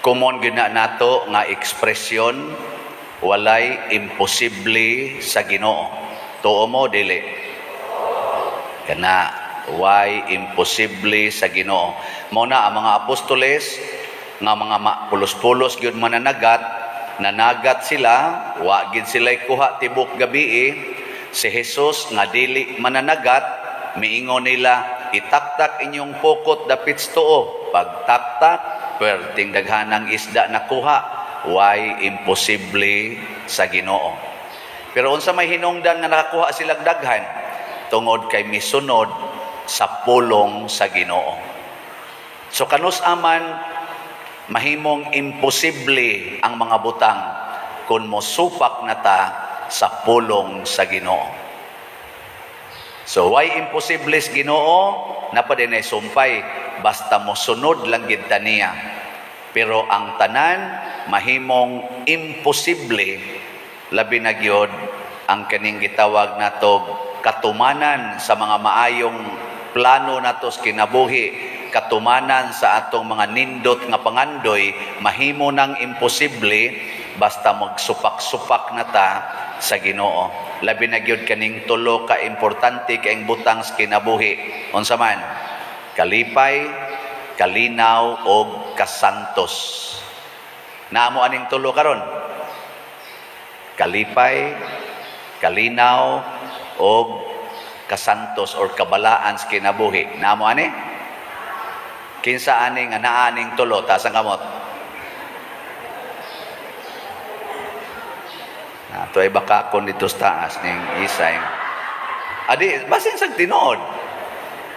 Common gina nato nga ekspresyon, walay imposible sa Ginoo. Tuo mo dili? Kana why imposible sa Ginoo. Mao na ang mga apostoles nga mga pulos-pulos gyud mananagat, nanagat sila, wa gid sila kuha tibok gabi. Si Jesus nga dili mananagat, miingon nila, itaktak inyong pukot dapit tuo. Pagtaktak, perting daghanang isda nakuha, why imposible sa Ginoo. Pero unsa may hinungdan nga nakakuha silang daghan, tungod kay misunod sa pulong sa Ginoo. So kanus aman mahimong imposible ang mga butang kung mosupak na ta sa pulong sa Ginoo. So why imposible sa Ginoo? Napa din ay sumpay basta mosunod lang gid ta niya. Pero ang tanan mahimong imposible, labi na gyud ang kaning gitawag nato katumanan sa mga maayong plano nato sa kinabuhi, katumanan sa atong mga nindot nga pangandoy, mahimo nang imposible basta magsupak-supak na ta sa Ginoo. Labi na gyud kaning tulo ka importante kaing butang sa kinabuhi. Unsa man? Kalipay, kalinaw og kasantos. Naamo aning tulo karon? Kalipay, kalinaw og kasantos or kabalaan sa kinabuhi. Naamo ani? Kinsa ani nga naa aning tulo ta sa kamot? Ato ay baka kon dito sa taas ning isay. Adi, basin sa tinuod.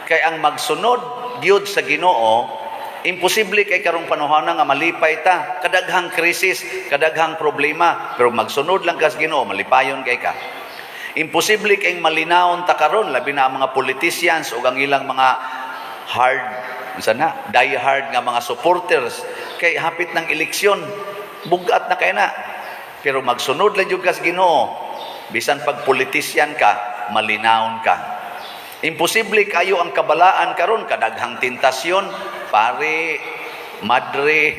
Kay ang magsunod gyud sa Ginoo, imposible kay karong panahon nga malipay ta. Kadaghang krisis, kadaghang problema, pero magsunod lang ka sa Ginoo, malipayon kay ka. Imposible kay malinawon ta karon, labi na ang mga politicians o ang ilang mga die hard nga mga supporters kay hapit ng eleksyon, bugat na kay na. Pero magsunod lang yung kas Ginoo, bisan pag politisyan ka, malinawon ka. Imposible kayo ang kabalaan karon, kadaghang tentasyon, pare, madre,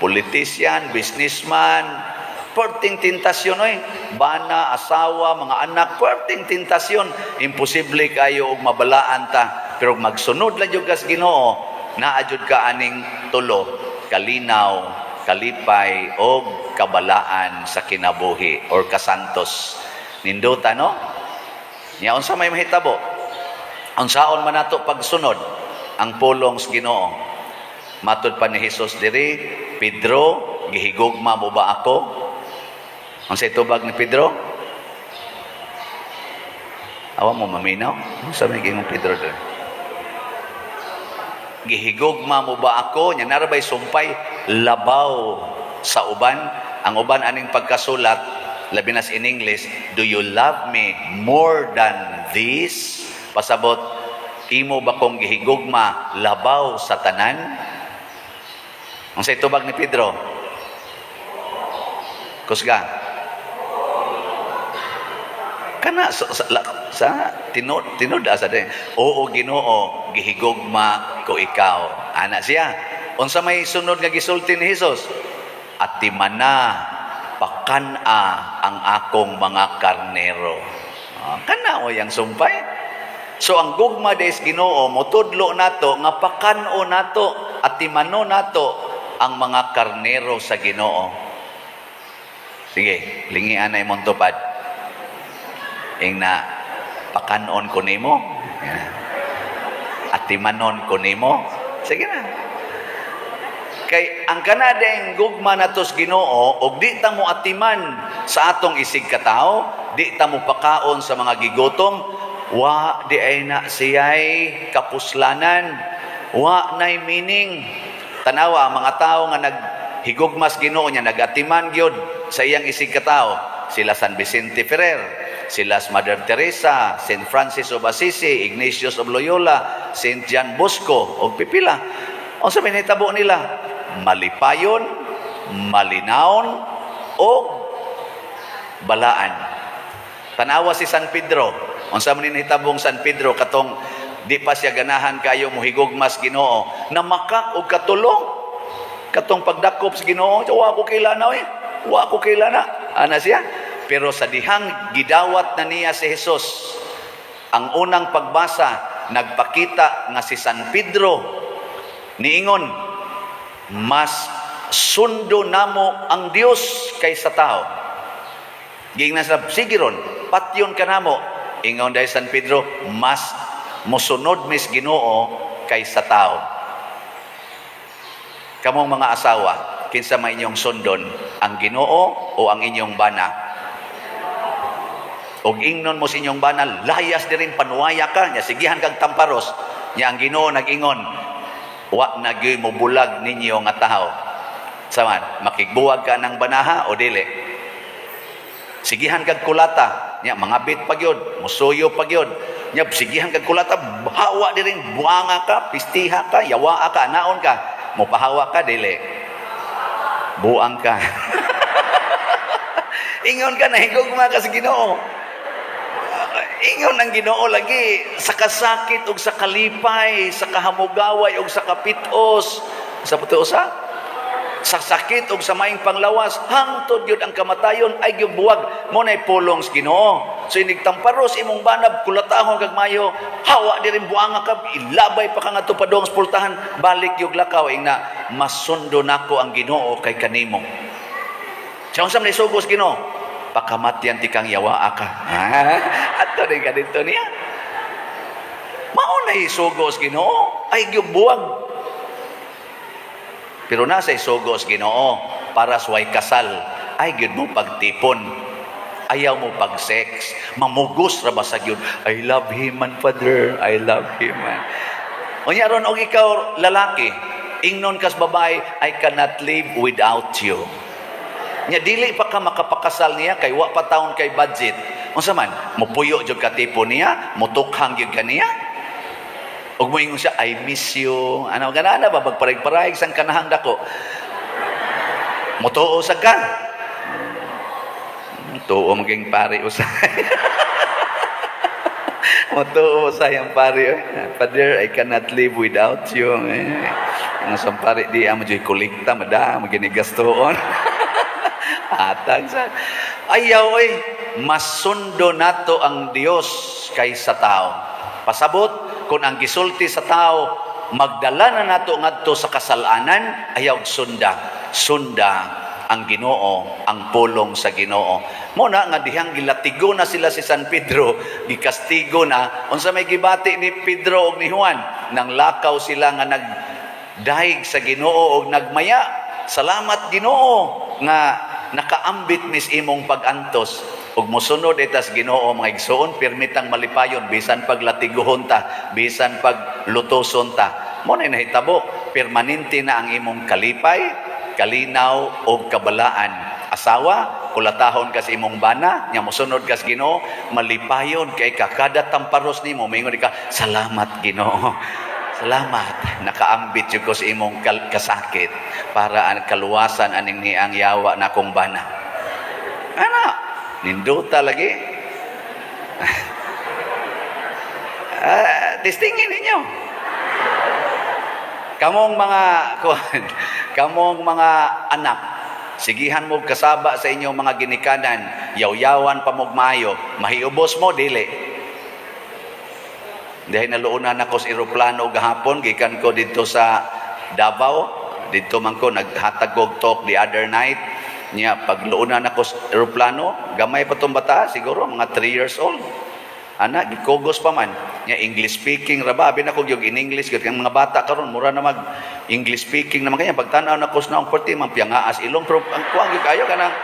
politisyan, businessman, perting tentasyon oy, bana, asawa, mga anak, perting tentasyon. Imposible kayo og mabalaan ta, pero magsunod lang yung kas Ginoo, naadjud ka aning tulo, kalinaw, kalipay o kabalaan sa kinabuhi or kasantos. Nindota, no? Nya unsa may mahitabo? Unsaon man nato pagsunod ang pulong sa Ginoo? Matud pa ni Jesus diri, Pedro, gihigugma mo ba ako? Unsay tubag ni Pedro? Awa mo maminaw? Unsa may gingong Pedro diri? Gihigugma mo ba ako? Nya narabay sumpay labaw sa uban. Ang uban aning pagkasulat, labi na in English, do you love me more than this? Pasabot, imo ba kong gihigugma labaw sa tanan? Ang sa itubag ni Pedro? Kusga? Kana sa tinud asa din. Oo Ginoo, gihigugma ko ikaw. Ana siya. Unsa may sunod nga gisulti ni Jesus? Atimana pakana ang akong mga karnero. Kana o yang sumpay. So ang gugma des Ginoo motudlo nato nga pakano nato at timano nato ang mga karnero sa Ginoo. Sige, lingian na imong tupad. Ing na pakanon ko nimo. At timanon ko nimo. Sige na. Kay ang kanadeng gugma nato sa Ginoo og di ta mo atiman sa atong isig katao, di ta mo pakaon sa mga gigutom, wa di ay na siyay kapuslanan, wa nay meaning. Tanawa mga tao nga naghigugmas Ginoo niya, nagatiman gyud sa iyang isig katao, sila San Vicente Ferrer, sila Mother Teresa, Saint Francis of Assisi, Ignatius of Loyola, Saint John Bosco og pipila. Unsa may nahitabo nila? Malipayon, malinawon o balaan. Tanawa si San Pedro. Unsa man ni hitabong San Pedro katong di pa siya ganahan kayo mohigugmas Ginoo, namakak og katulong katong pagdakop sa Ginoo, wa ko kailana oy. Wa ko kailana. Ana siya. Pero sa dihang gidawat na niya si Jesus, ang unang pagbasa nagpakita nga si San Pedro niingon, mas sundo namo ang Dios kaysa tao. Gingnan sa sige ron, patyon ka namo. Ingon dahil San Pedro, mas mosunod mis Ginoo kaysa tao. Kamong mga asawa, kinsa may inyong sundon, ang Ginoo o ang inyong bana? Og ingnon mo sa inyong bana, layas di rin panuwaya ka, nya sigihan kag tamparos, nya ang Ginoo nag-ingon, wa na gyud mo bulag ninyo nga tao. Saman, makigbuwag ka ng banaha o dili? Sigihan kag kulata, nya mangabit pa gyud, musuyo pa gyud, nya sigihan kag kulata, hawa di rin, buanga ka, pistiha ka, yawa ka, naon ka, mopahawa ka dili? Buang ka. Ingon ka na higugma ka sa Ginoo. Ingon ang Ginoo lagi sa kasakit ug sa kalipay, sa kahamugaway ug sa kapitos, sa putusa, sa sakit ug sa maing panglawas, hangtod gyud ang kamatayon ay gyud buwag mo nay pulong sa Ginoo. So inig tamparos imong banab kulatahon kag mayo, hawa di rin buanga ka, ilabay pa ka ngadto padong sa pultahan, balik gyud lakaw ingna masundo nako ang Ginoo kay kanimo. Sa unsam ni sugos Ginoo? Pakamatyan ti kang yawa ka. Ato rin ka dito niya. Mauna isugos Ginoo, ay gyubuwag. Pero nasa isugos Ginoo, para sa way kasal, ay gyud mo pagtipon. Ayaw mo pag-sex. Mamugos ra ba sa gyud? I love him man, Father. I love him man. Unya ron, og ikaw lalaki, ingnon kas babae, I cannot live without you. Nya dili pa ka makapakasal niya kay wa pa taon kay budget. Unsa man, mopuyo jud ka tipo niya, motukhang jud kaniya. Ug moingon siya, I miss you. Ano ganana ba magparayg-parayg sang kanahang dako. Motuo sa ka. Tuo maging pare usay. Motuo sayang pare. Father, I cannot live without you. Ang sampare di amo jud kolekta mada maginigastoon. Atang sa ayaw ay masundo nato ang Dios kaysa tao. Pasabot kung ang gisulti sa tao magdala na nato ngadto sa kasalanan, ayaw sunda ang Ginoo, ang pulong sa Ginoo. Muna nga dihang gilatigo na sila si San Pedro, gikastigo na unsa may gibati ni Pedro ug ni Juan, nang lakaw sila nga nagdaig sa Ginoo ug nagmaya. Salamat Ginoo nga nakaambit mis imong pagantos ug mosunod itas Ginoo mga igsoon, permitang malipayon bisan paglatigohon ta, bisan paglutoson ta. Mo na nahitabo permanente na ang imong kalipay, kalinaw ug kabalaan. Asawa, kulatahon ka sa imong bana, nya mosunod ka sa Ginoo, malipayon kay kada tamparos nimo moingon ka, salamat Ginoo. Salamat, nakaambit yun ko sa imong kasakit para ang kaluwasan aning ni ang yawa na kong bana. Ano? Ninduta lagi. Testingin ninyo. Kamong mga anak, sigihan mo kasaba sa inyong mga ginikanan, yaw-yawan pamugmayo, mahiubos mo, dili. Dahil naluunan ako sa eroplano gahapon, gikan ko dito sa Davao, dito man ko naghatag og talk the other night. Nya pagluunan ako sa eroplano, gamay pa tong bata, siguro mga 3 years old. Ana gikogos pa man. Nya English speaking ra ba, abi na ko gyud in English gid kang mga bata karon mura na mag English speaking naman kanya pagtan-aw na ko sa naong perti man piyangaas ilong pero ang kuang gyud kayo kanang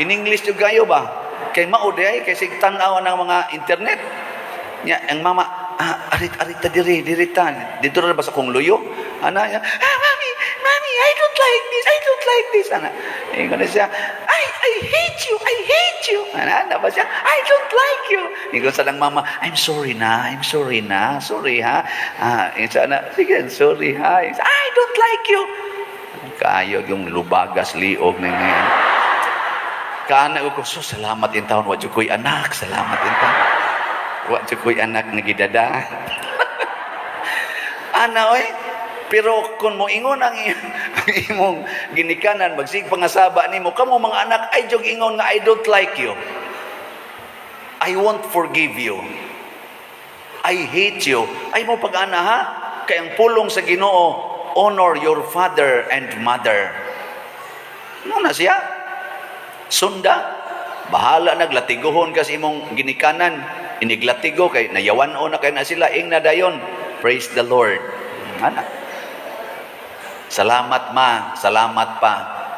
in English gyud kayo ba. Kay mao day kay sig tan-aw ng mga internet. Nya ang mama arita diritan. Dito na ba sa kong luyo? Ana niya, Mommy, I don't like this. Ana, ingon na siya, I hate you. Ana ba siya, I don't like you. Ingon sa lang mama, I'm sorry na. Sorry ha. Isa na, sige, sorry ha. I don't like you. Kayo yung lubagas, liog na nga. Kaana ko, so salamat in taon, wadyo ko'y anak, salamat in taon. Wa ko'y anak na gidada. Ana oy, Pero kung mo ingon ang imong ginikanan, magsig pangasaba nimo, kamo mga anak, ay jog ingon nga, I don't like you. I won't forgive you. I hate you. Ay mo pag-ana ha? Kay ang pulong sa Ginoo, honor your father and mother. Ano na siya? Sunda. Bahala naglatiguhon kasi imong ginikanan. Iniglatigo kay nayawan o na kay na sila. Ing na dayon. Praise the Lord. Ana. Salamat ma, salamat pa.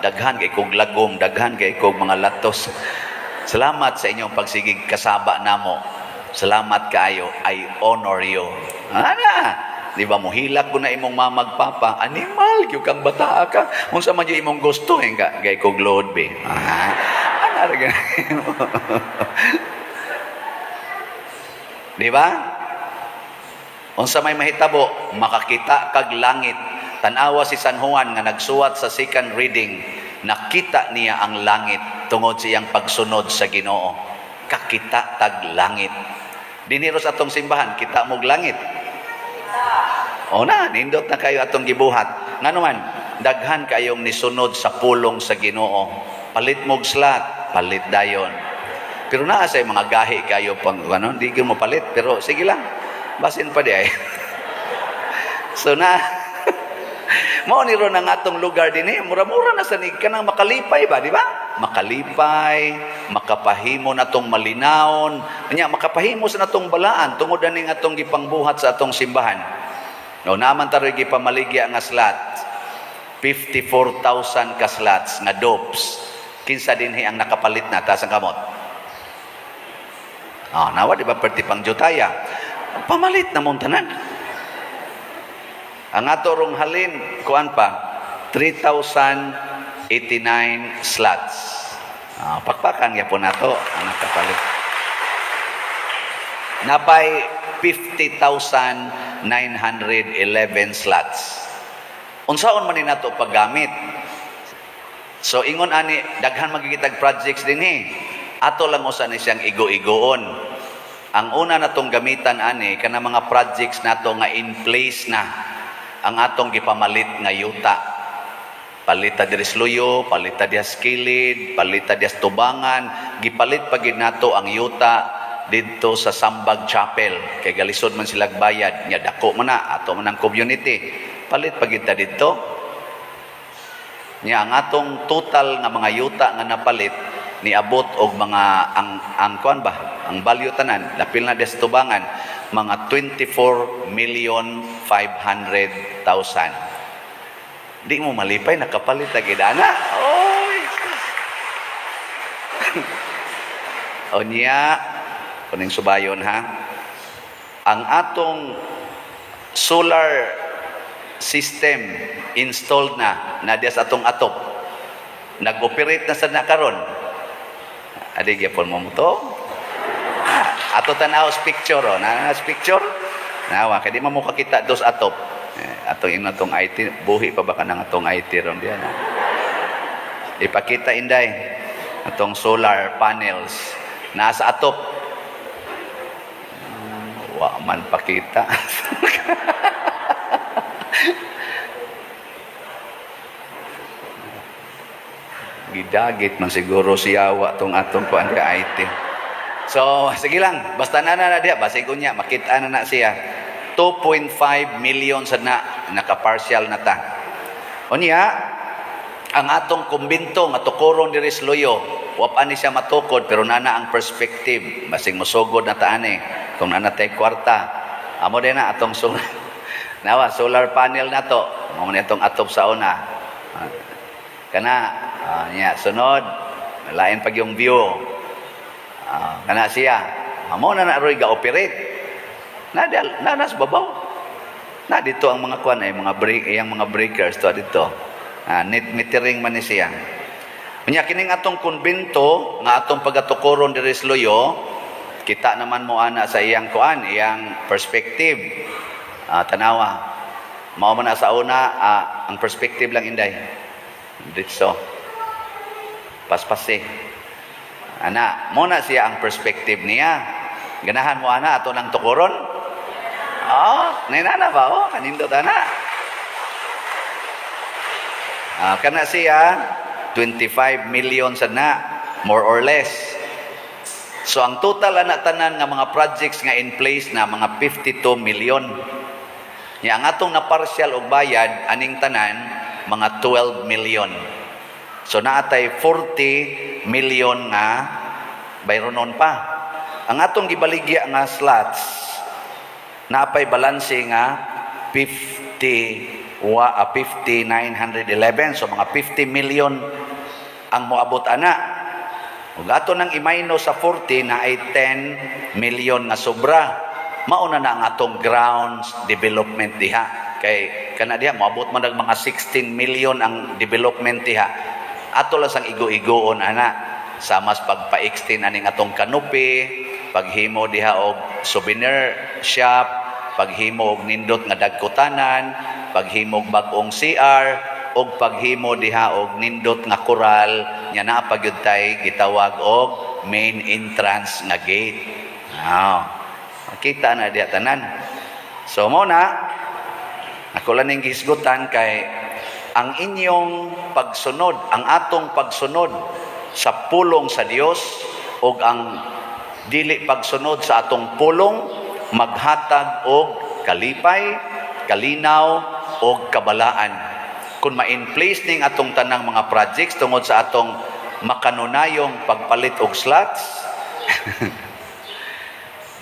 Daghan kay kog lagom, daghan kay kog mga latos. Salamat sa inyong pagsigig kasaba namo. Salamat kaayo, I honor you. Ana, di ba mo hilak ko na imong mamagpapa, animal gyud kang bata ka. Unsa man gyud imong gusto ka, gay kog load be. Ana ra di ba? Unsa may mahitabo, makakita kag langit. Tanawa si San Juan nga nagsuwat sa second reading, nakita niya ang langit tungod sa iyang pagsunod sa Ginoo. Kakita tag langit. Diniro sa atong simbahan, kita mog langit. O na, nindot na kayo atong gibuhat. Nga naman, daghan kayong nisunod sa pulong sa Ginoo. Palit mog slat, palit dayon. Pero naa say mga gahi kayo pang ano, di gyud mo palit, pero sige lang. Basin pa di ay. So na mao ni ron ang atong lugar dinhi, mura-mura na sanig ka nang makalipay ba, di ba? Makalipay, makapahimo natong malinawon, nya makapahimo sa natong balaan tungod ani nga atong gipangbuhat sa atong simbahan. No naman taroy gipamaligya nga slot. 54,000 ka slots nga dopes. Kinsa dinhi ang nakapalit na taas ang kamot? Nawa di ba perti pang jutaya. Pamalit na mong tanan. Ang ato rong halin, kuan pa, 3,089 slots. Pakpakan yapon nato ang nakapalit. Napay 50,911 slots. Unsaon man ni nato paggamit? So ingon ani daghan magigitag projects dinhi. Ato lang usa ni siyang igo-igoon. Ang una natong gamitan ani kana mga projects nato nga in place na. Ang atong gipamalit nga yuta. Palita diri sluyo, palita diha skilid, palita diha tubangan, gipalit pagid nato ang yuta didto sa Sambag Chapel. Kay galisod man sila bayad, nya dako man na ato man ang community. Palit pagid ta didto. Nya ang atong total nga mga yuta nga napalit niabot og mga ang kuan ba? Ang value tanan, lapil na des tubangan mga 24,500,000. Di mo malipay, nakapalit na gidana. Oy! O niya, kuning subayon ha, ang atong solar system installed na diya sa atong atop. Nag-operate na sa nakaron. Adi gyapon mo to. Ato tanaw picture picture. Nawa kay di man mo kakita dos atop. Atong inatong IT, buhi pa ba kanang atong IT ron diyan. Ipakita inday atong solar panels nasa atop. Wa man pakita. Gidagit man siguro siyawa tong atong kuan ka IT. So, sige lang, basta na diya, basig unya, makita na siya. 2.5 million sa naka-partial na ta. Unya, ang atong kumbinto, nga tukuron diri sa Loyo, wapan ni siya matukod, pero nana ang perspective, basig musugod na taan kung nana tay kwarta. Amo din na atong solar, nawa, solar panel na to, mo na itong atop sa una. Nya, sunod, lain pag yung view. Kana siya amo na roy ga-operate na sa babaw na dito ang mga kuan ay mga breakers to dito net metering man ni siya unya kining atong kumbento nga atong pagatukoron diri sa Loyo kita naman mo ana sa iyang kuan iyang perspective tanawa mao man sa una ang perspective lang inday dito paspase ana, muna siya ang perspective niya. Ganahan mo ana ato ng tukuron? Ninana ba? Kanindot ana. Kana siya 25 million sana, more or less. So ang total na tanan nga mga projects nga in place na mga 52 million. Nya ang atong na partial og bayad aning tanan mga 12 million. So naatay 40 million nga bayronon pa. Ang atong gibaligya nga slots naapay balanse nga 50,911. So mga 50 million ang moabot ana. Ug ato nang imayno sa 40 na ay 10 million nga sobra. Mauna na ang atong grounds development diha. Kay kana diha moabot man mga 16 million ang development diha. Ato lang sang igo-igoon ana. Sa mas pagpa-extend aning atong canopy, paghimo diha og souvenir shop, paghimo og nindot nga dagkutanan, paghimo og bag-ong CR, og paghimo diha og nindot nga koral nya naa pagyud tay gitawag og main entrance nga gate. Makita na diha tanan. So mo na ako lang ning gisgutan kay ang inyong pagsunod, ang atong pagsunod sa pulong sa Dios ug ang dili pagsunod sa atong pulong maghatag og kalipay, kalinaw og kabalaan. Kung ma-in place ning atong tanang mga projects tungod sa atong makanunayong pagpalit og slots,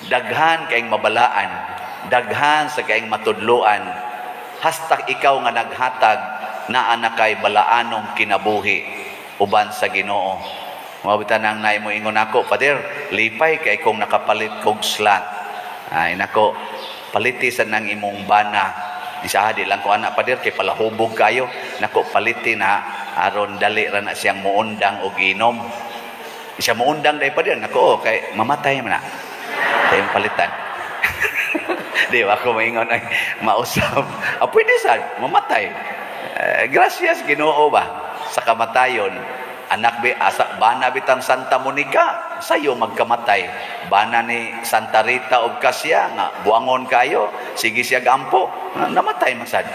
daghan kayong mabalaan, daghan sa kayong matudloan, hasta ikaw nga naghatag naa na kay balaanong kinabuhi uban sa Ginoo. Mabitan nang nay mo ingon ako, Pader, lipay kay kung nakapalit kog slot. Ay nako, paliti sa nang imong bana. Isa di lang ko anak Pader kay palahubog kayo. Nako paliti na aron dali ra na siyang muundang og inom. Siya muundang dai Pader, nako kay mamatay man na. Tayong palitan. Di ba ako maingon ay mausap. Pwede sad mamatay. Gracias Ginoo ba sa kamatayon. Anak asa bana bitang Santa Monica sayo magkamatay. Bana ni Santa Rita og Kasya nga buangon kayo, sige siya gampo, namatay masad.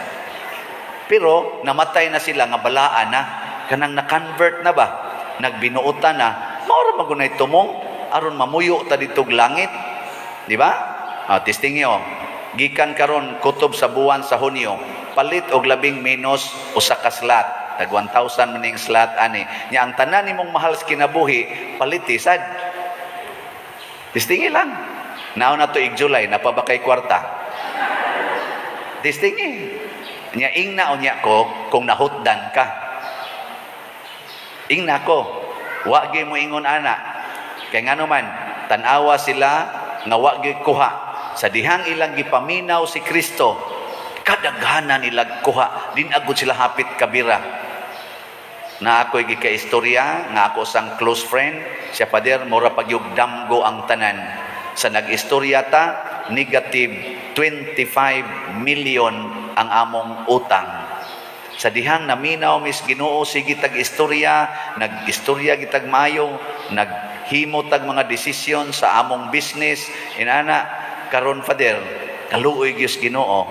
Pero namatay na sila nga balaan na kanang na-convert na ba, nagbinuotan na, maura magunay tumong aron mamuyo ta ditog langit. Di ba? Testingyo. Gikan karon kutob sa buwan sa Hunyo, palit og labing menos usa ka slot. Tag 1,000 maning slot ani. Nya ang tanan nimong mahal sa kinabuhi, paliti sad. Tistingi lang. Naon na to ig July, napabakay kwarta. Tistingi. Nya ingna unya ko kung nahutdan ka. Ingna ko. Wa gyud mo ingon ana. Kay ngano man tan-awa sila nga wa gyud kuha sa dihang ilang gipaminaw si Kristo. Kadaghanan nila kuha din agud sila hapit kabira. Na ako'y gika-istorya, nga ako sang close friend, siya Pader, mura pagyug damgo ang tanan. Sa nag-istorya ta, negative 25 million ang among utang. Sa dihang naminaw mis Ginoo sige tag-istorya, nag-istorya gitag maayo, naghimo tag mga desisyon sa among business, inana, karon Pader, kaluoy gyud Ginoo.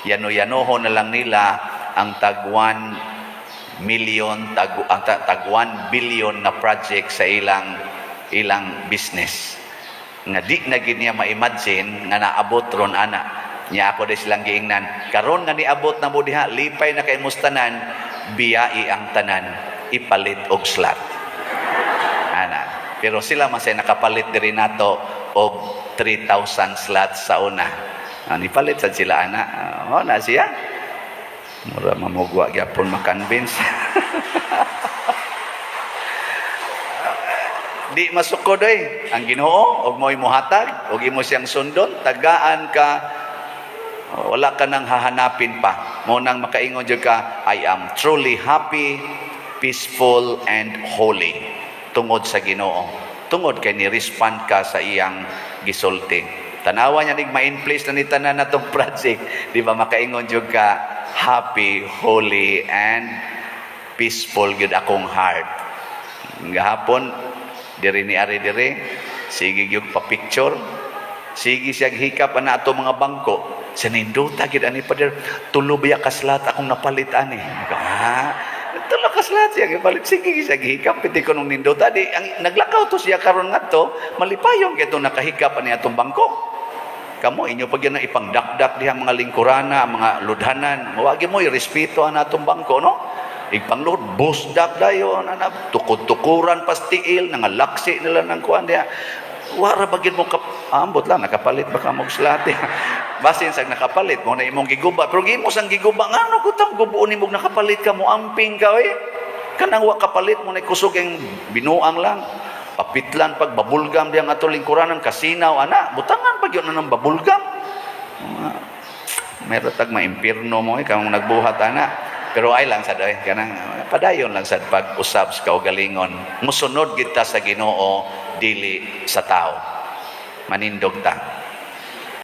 Yano-yanoho na lang nila ang tag 1 million, tag 1 billion na project sa ilang business. Nga di na gid niya ma-imagine nga naabot ron ana. Nya ako di silang giingnan. Karon nga niabot na mo diha, lipay na kay mustanan, biyai ang tanan, ipalit og slot. Ana. Pero sila man say nakapalit diri nato og 3,000 slots sa una. Nipalit sad sila ana. Na siya. Mura mamugwa gyapon makonvince. Di masukod ang Ginoo og mo'y muhatag og imo siyang sundon, tagaan ka, wala ka nang hahanapin pa. Mo nang makaingon jud ka, I am truly happy, peaceful and holy tungod sa Ginoo. Tungod kay ni-respond ka sa iyang gisulti. Tanawa niya nig ma-in place na ni tanan natong project, di ba makaingon jud ka, happy, holy, and peaceful gyud akong heart. Gahapon, diri ni ari diri, sige gyud pa picture, sige siya hikap ana ato mga bangko. Sa ninduta gyud ani Pader, tulo biya kaslat akong napalit ani. Tulakas lahat siya gipalit, sige siya gihikap piti ko nung nindo tadi ang naglakaw to siya karon ngadto malipayong kay to nakahikap ani atong bangko. Kamo inyo pag yan na ipangdakdak dihang mga lingkurana, mga ludhanan, mawagi mo irespeto ang atong bangko, no? Ipangload, busdak dayon, tukod-tukuran pastiil, nangalaksi nila ng kuan diya. Wara bagid mo ambot lang nakapalit baka mo slate. Basin sa nakapalit mo na imong giguba, pero gimo sang giguba ngano kutang gubuon nimo nakapalit ka mo amping ka kanang wa kapalit mo na kusog ang binuang lang. Papitlan pag babulgam diang ato lingkuranan kasinaw ana, butangan pag yun na ng babulgam. Meron tag maimpirno mo kung nagbuhat ana. Pero ay lang sad kanang padayon lang sad pag-usab sa kaugalingon. Musunod kita sa Ginoo dili sa tao. Manindog ta.